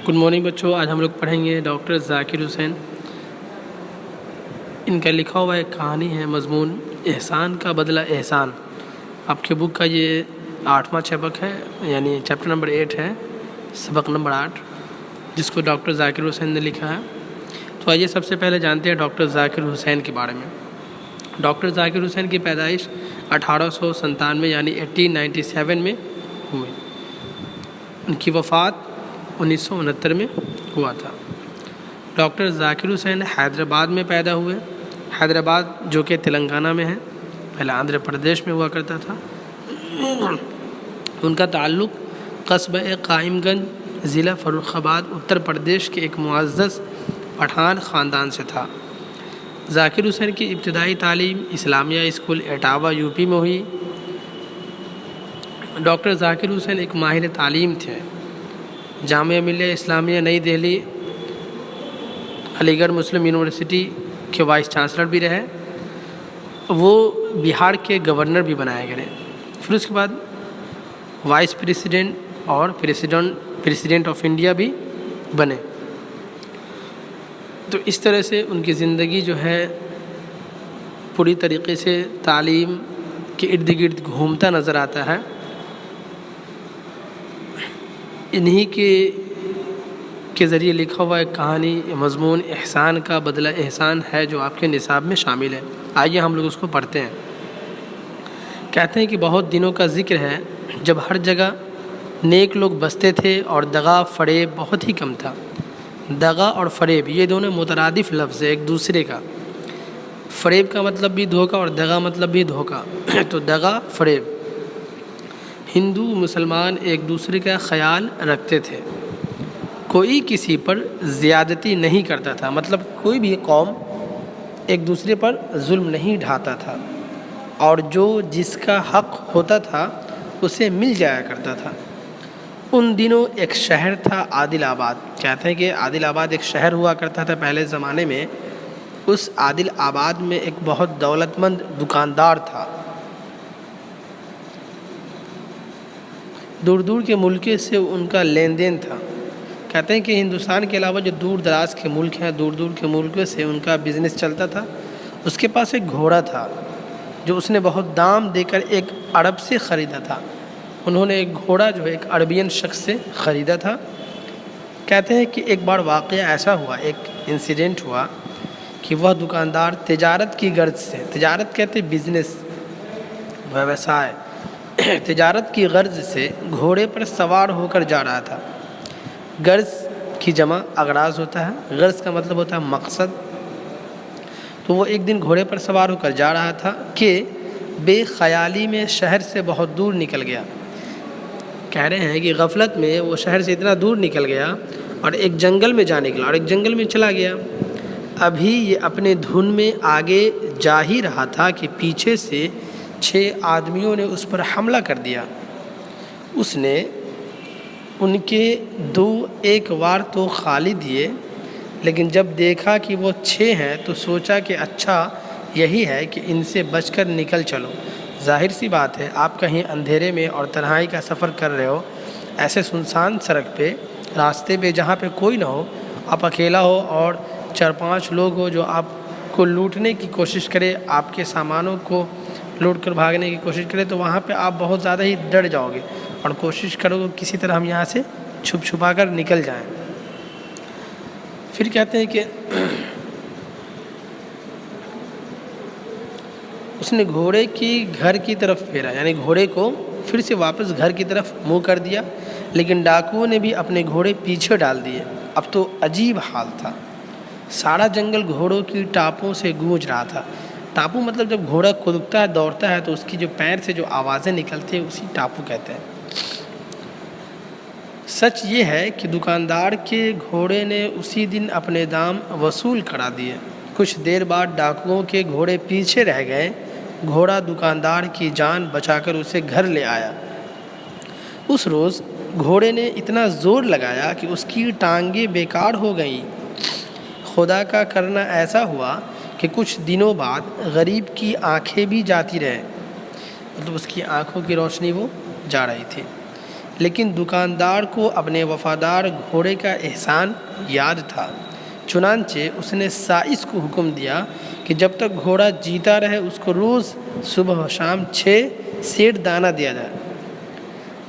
Good morning بچوں، آج ہم لوگ پڑھیں گے ڈاکٹر ذاکر حسین۔ ان کا لکھا ہوا ایک کہانی ہے، مضمون احسان کا بدلہ احسان۔ آپ کے بک کا یہ 8واں سبق ہے، یعنی چیپٹر نمبر 8 ہے، سبق نمبر 8، جس کو ڈاکٹر ذاکر حسین نے لکھا ہے۔ تو آئیے سب سے پہلے جانتے ہیں ڈاکٹر ذاکر حسین کے بارے میں۔ ڈاکٹر ذاکر حسین کی پیدائش 1897 یعنی 1897 میں ہوئی۔ ان کی وفات 1969 میں ہوا تھا۔ ڈاکٹر ذاکر حسین حیدرآباد میں پیدا ہوئے۔ حیدرآباد جو کہ تلنگانہ میں ہے، پہلے آندھرا پردیش میں ہوا کرتا تھا۔ ان کا تعلق قصبہ قائم گنج، ضلع فروخ آباد، اتر پردیش کے ایک معزز پٹھان خاندان سے تھا۔ ذاکر حسین کی ابتدائی تعلیم اسلامیہ اسکول اٹاوہ یوپی میں ہوئی۔ ڈاکٹر ذاکر حسین ایک ماہر تعلیم تھے۔ جامعہ ملیہ اسلامیہ نئی دہلی، علی گڑھ مسلم یونیورسٹی کے وائس چانسلر بھی رہے۔ وہ بہار کے گورنر بھی بنائے گئے۔ پھر اس کے بعد وائس پریسیڈنٹ اور پریسیڈنٹ آف انڈیا بھی بنے۔ تو اس طرح سے ان کی زندگی جو ہے پوری طریقے سے تعلیم کے ارد گرد گھومتا نظر آتا ہے۔ انہی کے ذریعے لکھا ہوا ایک کہانی، مضمون احسان کا بدلہ احسان ہے، جو آپ کے نصاب میں شامل ہے۔ آئیے ہم لوگ اس کو پڑھتے ہیں۔ کہتے ہیں کہ بہت دنوں کا ذکر ہے جب ہر جگہ نیک لوگ بستے تھے اور دغا فریب بہت ہی کم تھا۔ دغا اور فریب یہ دونوں مترادف لفظ ہے ایک دوسرے کا۔ فریب کا مطلب بھی دھوکہ اور دغا مطلب بھی دھوکہ، تو دغا فریب۔ ہندو مسلمان ایک دوسرے کا خیال رکھتے تھے، کوئی کسی پر زیادتی نہیں کرتا تھا، مطلب کوئی بھی قوم ایک دوسرے پر ظلم نہیں ڈھاتا تھا، اور جو جس کا حق ہوتا تھا اسے مل جایا کرتا تھا۔ ان دنوں ایک شہر تھا عادل آباد۔ کہتے ہیں کہ عادل آباد ایک شہر ہوا کرتا تھا پہلے زمانے میں۔ اس عادل آباد میں ایک بہت دولت مند دکاندار تھا۔ دور دور کے ملک سے ان کا لین دین تھا۔ کہتے ہیں کہ ہندوستان کے علاوہ جو دور دراز کے ملک ہیں، دور دور کے ملکوں سے ان کا بزنس چلتا تھا۔ اس کے پاس ایک گھوڑا تھا جو اس نے بہت دام دے کر ایک عرب سے خریدا تھا۔ انہوں نے ایک گھوڑا جو ہے ایک عربین شخص سے خریدا تھا۔ کہتے ہیں کہ ایک بار واقعہ ایسا ہوا، ایک انسیڈنٹ ہوا کہ وہ دکاندار تجارت کی غرض سے، تجارت کہتے بزنس، ویوسائے، تجارت کی غرض سے گھوڑے پر سوار ہو کر جا رہا تھا۔ غرض کی جمع اغراض ہوتا ہے، غرض کا مطلب ہوتا ہے مقصد۔ تو وہ ایک دن گھوڑے پر سوار ہو کر جا رہا تھا کہ بے خیالی میں شہر سے بہت دور نکل گیا۔ کہہ رہے ہیں کہ غفلت میں وہ شہر سے اتنا دور نکل گیا اور ایک جنگل میں جا نکلا اور ایک جنگل میں چلا گیا۔ ابھی یہ اپنے دھن میں آگے جا ہی رہا تھا کہ پیچھے سے 6 آدمیوں نے اس پر حملہ کر دیا۔ اس نے ان کے 2 ایک وار تو خالی دیے، لیکن جب دیکھا کہ وہ 6 ہیں تو سوچا کہ اچھا یہی ہے کہ ان سے بچ کر نکل چلو۔ ظاہر سی بات ہے، آپ کہیں اندھیرے میں اور تنہائی کا سفر کر رہے ہو، ایسے سنسان سڑک پہ، راستے پہ جہاں پہ کوئی نہ ہو، آپ اکیلا ہو اور 4-5 لوگ ہو جو آپ کو لوٹنے کی کوشش کرے، آپ کے سامانوں کو لوٹ کر بھاگنے کی کوشش کرے، تو وہاں پہ آپ بہت زیادہ ہی ڈر جاؤ گے اور کوشش کرو گے کسی طرح ہم یہاں سے چھپ چھپا کر نکل جائیں۔ پھر کہتے ہیں کہ اس نے گھوڑے کی گھر کی طرف پھیرا، یعنی گھوڑے کو پھر سے واپس گھر کی طرف منہ کر دیا، لیکن ڈاکوؤں نے بھی اپنے گھوڑے پیچھے ڈال دیے۔ اب تو عجیب حال تھا، سارا جنگل گھوڑوں کی ٹاپوں سے گونج رہا تھا۔ ٹاپو مطلب جب گھوڑا کودتا ہے، دوڑتا ہے، تو اس کی جو پیر سے جو آوازیں نکلتی ہیں اسی ٹاپو کہتے ہیں۔ سچ یہ ہے کہ دکاندار کے گھوڑے نے اسی دن اپنے دام وصول کرا دیے۔ کچھ دیر بعد ڈاکوؤں کے گھوڑے پیچھے رہ گئے۔ گھوڑا دکاندار کی جان بچا کر اسے گھر لے آیا۔ اس روز گھوڑے نے اتنا زور لگایا کہ اس کی ٹانگیں بیکار ہو گئیں۔ خدا کا کرنا ایسا ہوا کہ کچھ دنوں بعد غریب کی آنکھیں بھی جاتی رہیں، مطلب اس کی آنکھوں کی روشنی وہ جا رہی تھی۔ لیکن دکاندار کو اپنے وفادار گھوڑے کا احسان یاد تھا، چنانچہ اس نے سائس کو حکم دیا کہ جب تک گھوڑا جیتا رہے اس کو روز صبح و شام 6 سیر دانہ دیا جائے۔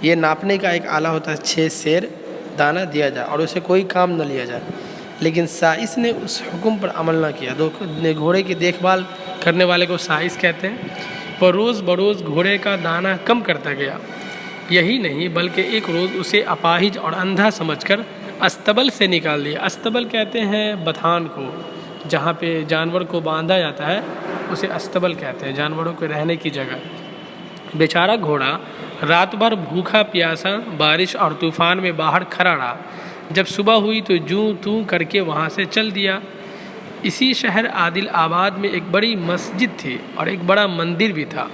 یہ ناپنے کا ایک آلہ ہوتا ہے، 6 سیر دانہ دیا جائے اور اسے کوئی کام نہ لیا جائے، لیکن سائس نے اس حکم پر عمل نہ کیا۔ گھوڑے کی دیکھ بھال کرنے والے کو سائس کہتے ہیں۔ وہ روز بروز گھوڑے کا دانہ کم کرتا گیا، یہی نہیں بلکہ ایک روز اسے اپاہج اور اندھا سمجھ کر استبل سے نکال دیا۔ استبل کہتے ہیں بتھان کو، جہاں پہ جانور کو باندھا جاتا ہے اسے استبل کہتے ہیں، جانوروں کے رہنے کی جگہ۔ بیچارہ گھوڑا رات بھر بھوکا پیاسا بارش اور طوفان میں باہر کھڑا رہا، جب صبح ہوئی تو جوں توں کر کے وہاں سے چل دیا۔ اسی شہر عادل آباد میں ایک بڑی مسجد تھی اور ایک بڑا مندر بھی تھا،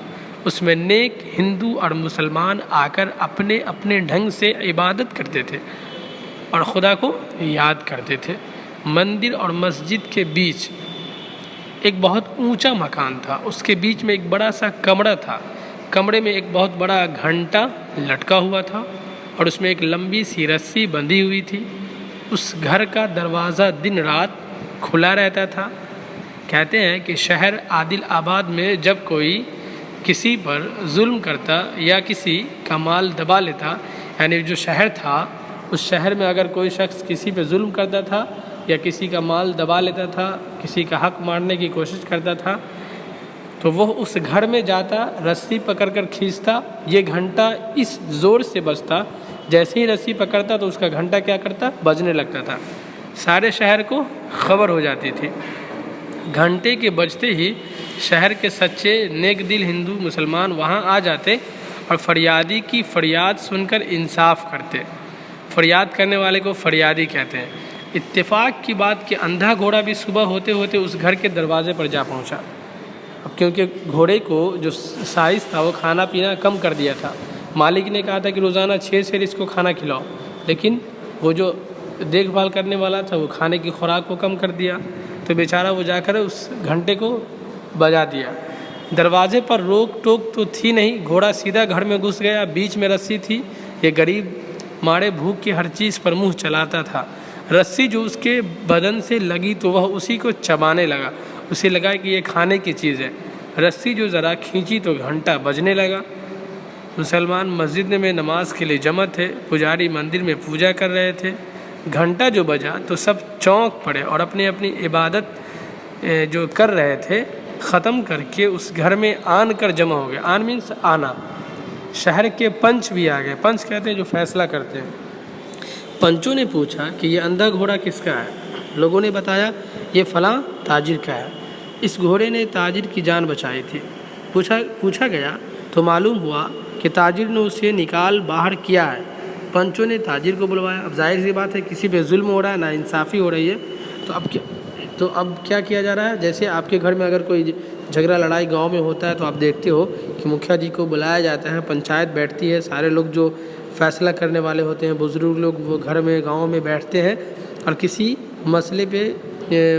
اس میں نیک ہندو اور مسلمان آ کر اپنے اپنے ڈھنگ سے عبادت کرتے تھے اور خدا کو یاد کرتے تھے۔ مندر اور مسجد کے بیچ ایک بہت اونچا مکان تھا، اس کے بیچ میں ایک بڑا سا کمرہ تھا، کمرے میں ایک بہت بڑا گھنٹا لٹکا ہوا تھا اور اس میں ایک لمبی سی رسی بندھی ہوئی تھی۔ اس گھر کا دروازہ دن رات کھلا رہتا تھا۔ کہتے ہیں کہ شہر عادل آباد میں جب کوئی کسی پر ظلم کرتا یا کسی کا مال دبا لیتا، یعنی جو شہر تھا اس شہر میں اگر کوئی شخص کسی پہ ظلم کرتا تھا یا کسی کا مال دبا لیتا تھا، کسی کا حق مارنے کی کوشش کرتا تھا، تو وہ اس گھر میں جاتا، رسی پکڑ کر کھینچتا، یہ گھنٹا اس زور سے بجتا، جیسے ہی رسی پکڑتا تو اس کا گھنٹا کیا کرتا، بجنے لگتا تھا، سارے شہر کو خبر ہو جاتی تھی۔ گھنٹے کے بجتے ہی شہر کے سچے نیک دل ہندو مسلمان وہاں آ جاتے اور فریادی کی فریاد سن کر انصاف کرتے۔ فریاد کرنے والے کو فریادی کہتے ہیں۔ اتفاق کی بات کہ اندھا گھوڑا بھی صبح ہوتے ہوتے اس گھر کے دروازے پر جا پہنچا۔ اب کیونکہ گھوڑے کو جو سائز تھا وہ کھانا پینا کم کر دیا تھا، مالک نے کہا تھا کہ روزانہ 6 سیر اس کو کھانا کھلاؤ، لیکن وہ جو دیکھ بھال کرنے والا تھا وہ کھانے کی خوراک کو کم کر دیا، تو بیچارہ وہ جا کر اس گھنٹے کو بجا دیا۔ دروازے پر روک ٹوک تو تھی نہیں، گھوڑا سیدھا گھر میں گھس گیا، بیچ میں رسی تھی، یہ غریب مارے بھوک کی ہر چیز پر منہ چلاتا تھا۔ رسی جو اس کے بدن سے لگی تو وہ اسی کو چبانے لگا، اسے لگا کہ یہ کھانے کی چیز ہے۔ رسی جو ذرا کھینچی تو گھنٹا بجنے لگا۔ مسلمان مسجد میں نماز کے لیے جمع تھے، پجاری مندر میں پوجا کر رہے تھے۔ گھنٹا جو بجا تو سب چونک پڑے اور اپنی اپنی عبادت جو کر رہے تھے ختم کر کے اس گھر میں آن کر جمع ہو گئے۔ آن مینس آنا۔ شہر کے پنچ بھی آ گئے، پنچ کہتے ہیں جو فیصلہ کرتے ہیں۔ پنچوں نے پوچھا کہ یہ اندھا گھوڑا کس کا ہے؟ لوگوں نے بتایا یہ فلاں تاجر کا ہے، اس گھوڑے نے تاجر کی جان بچائی تھی۔ پوچھا گیا تو معلوم ہوا کہ تاجر نے اسے نکال باہر کیا ہے۔ پنچوں نے تاجر کو بلوایا۔ اب ظاہر سی بات ہے کسی پہ ظلم ہو رہا ہے، ناانصافی ہو رہی ہے، تو اب کیا کیا جا رہا ہے؟ جیسے آپ کے گھر میں اگر کوئی جھگڑا لڑائی گاؤں میں ہوتا ہے تو آپ دیکھتے ہو کہ مکھیا جی کو بلایا جاتا ہے، پنچایت بیٹھتی ہے، سارے لوگ جو فیصلہ کرنے والے ہوتے ہیں، بزرگ لوگ، وہ گھر میں گاؤں میں بیٹھتے ہیں اور کسی مسئلے پہ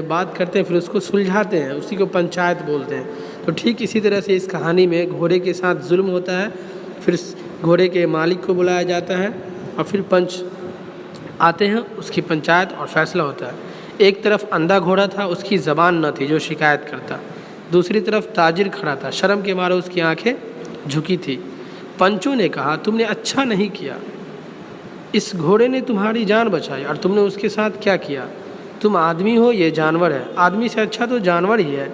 بات کرتے ہیں، پھر اس کو سلجھاتے ہیں، اسی کو پنچایت بولتے ہیں۔ تو ٹھیک اسی طرح سے اس کہانی میں گھوڑے کے ساتھ ظلم ہوتا ہے، پھر گھوڑے کے مالک کو بلایا جاتا ہے اور پھر پنچ آتے ہیں، اس کی پنچایت اور فیصلہ ہوتا ہے۔ ایک طرف اندھا گھوڑا تھا، اس کی زبان نہ تھی جو شکایت کرتا، دوسری طرف تاجر کھڑا تھا، شرم کے مارے اس کی آنکھیں جھکی تھی۔ پنچوں نے کہا تم نے اچھا نہیں کیا، اس گھوڑے نے تمہاری جان بچائی اور تم نے اس کے ساتھ کیا کیا؟ تم آدمی ہو، یہ جانور ہے، آدمی سے اچھا تو جانور ہی ہے۔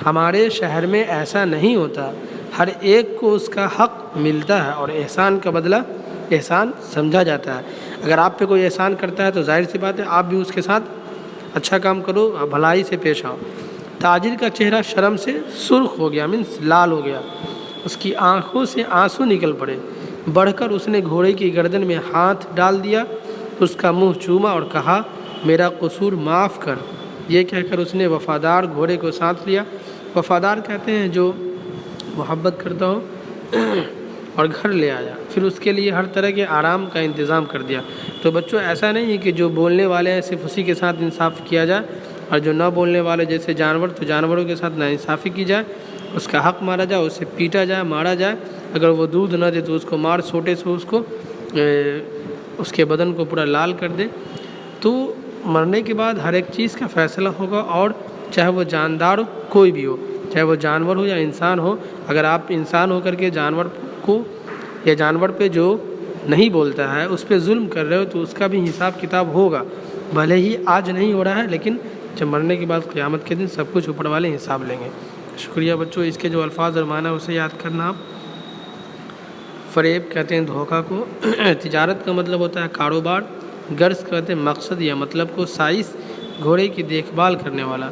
ہمارے شہر میں ایسا نہیں ہوتا، ہر ایک کو اس کا حق ملتا ہے اور احسان کا بدلہ احسان سمجھا جاتا ہے۔ اگر آپ پہ کوئی احسان کرتا ہے تو ظاہر سی بات ہے آپ بھی اس کے ساتھ اچھا کام کرو، بھلائی سے پیش آؤ۔ تاجر کا چہرہ شرم سے سرخ ہو گیا، مینس لال ہو گیا، اس کی آنکھوں سے آنسو نکل پڑے۔ بڑھ کر اس نے گھوڑے کی گردن میں ہاتھ ڈال دیا، اس کا منہ چوما اور کہا میرا قصور معاف کر۔ یہ کہہ کر اس نے وفادار گھوڑے کو ساتھ لیا۔ وفادار کہتے ہیں جو محبت کرتا ہو، اور گھر لے آیا، پھر اس کے لیے ہر طرح کے آرام کا انتظام کر دیا۔ تو بچوں ایسا نہیں ہے کہ جو بولنے والے ہیں صرف اسی کے ساتھ انصاف کیا جائے، اور جو نہ بولنے والے جیسے جانور تو جانوروں کے ساتھ ناانصافی کی جائے، اس کا حق مارا جائے، اسے پیٹا جائے، مارا جائے، اگر وہ دودھ نہ دے تو اس کو مار سوٹے سے اس کو اس کے بدن کو پورا لال کر دے، تو مرنے کے بعد ہر ایک چیز کا فیصلہ ہوگا، اور چاہے وہ جاندار ہو، کوئی بھی ہو، چاہے وہ جانور ہو یا انسان ہو، اگر آپ انسان ہو کر کے جانور کو یا جانور پہ جو نہیں بولتا ہے اس پہ ظلم کر رہے ہو، تو اس کا بھی حساب کتاب ہوگا، بھلے ہی آج نہیں ہو رہا ہے، لیکن جب مرنے کے بعد قیامت کے دن سب کچھ اوپر والے حساب لیں گے۔ شکریہ بچوں، اس کے جو الفاظ اور معنی اسے یاد کرنا آپ۔ فریب کہتے ہیں دھوکہ کو، تجارت کا مطلب ہوتا ہے کاروبار، غرض کہتے ہیں مقصد یا مطلب کو، سائس گھوڑے کی دیکھ بھال کرنے والا،